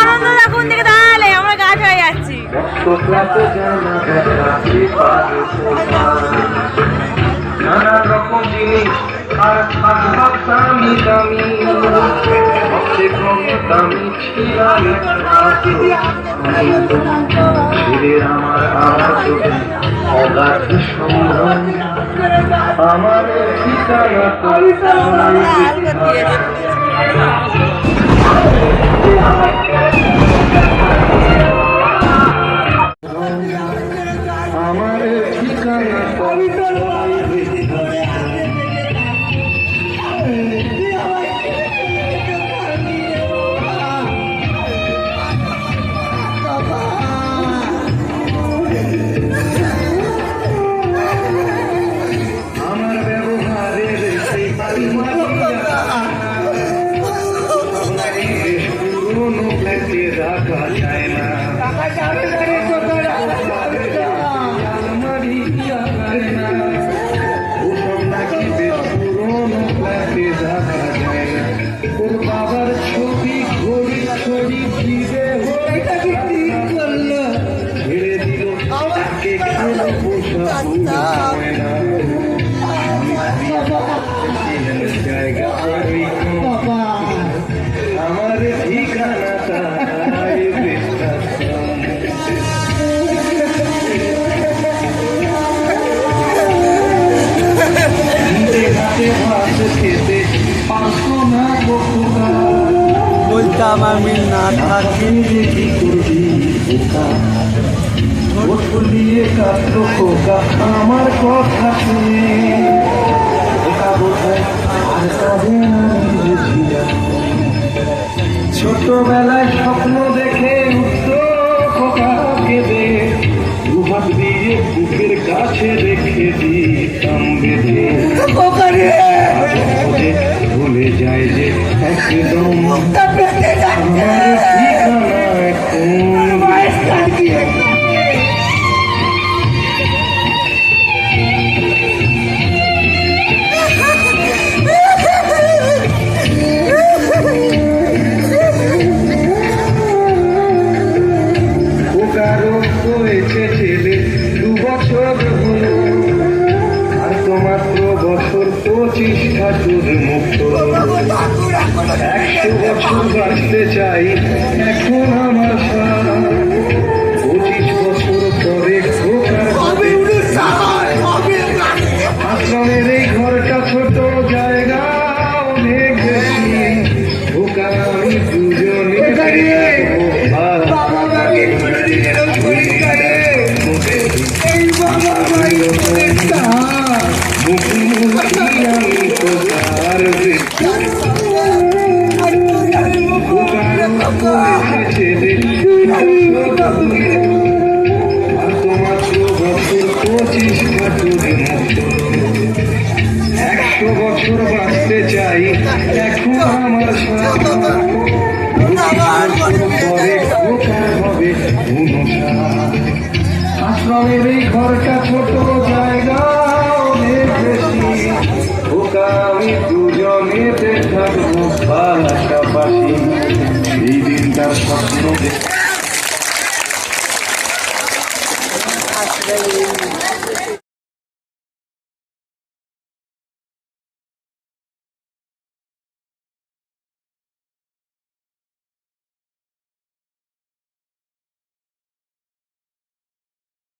আনন্দদা কোন দিকে দাঁড়ালে আমরা গাছ হয়ে যাচ্ছি। নানা রকম জিনিস আর আসবাব দামি দামি দামি ছিলাম ছেলের আমার চোখে অগাধ সম্ভ্রম আমার ঠিকানা আমার ঠিকানা রাখা যায় না ওসব নাকি বেশ পুরোনো ফ্ল্যাটে রাখা যায় না। ওর বাবার ছবি ঘড়ি ছড়ি ভিড়ে ছেড়ে দিল তাকে খেলো পোষা হয় না জায়গা আমার ঠিকানাটা বলতাম আমি না থাকি আমার কথা ছোটবেলায় স্বপ্ন দেখে উঠতো খোকা কেঁদে দুহাত দিয়ে বুকের কাছে রেখে দিতাম বেঁধে ভুলে যায় যে একদম আমার ঠিকানা হয়েছে ছেলে 2 বছর হলো আর তো মাত্র বছর 25 ঠাকুর মুক্ত 100 বছর বাঁচতে চাই এখন আমার 25 বছর পরে আশ্রমের এই ঘরটা ছোট জায়গা অনেক বেশি ওকা আমি দুজনে বছর বাঁচতে চাই এখন আমার পরে হবে আশ্রমের এই ঘরটা ছোট জায়গা অনেক বেশি ওকা আমি দুজনে থাকবো পাশাপাশি এই দিনটার স্বপ্ন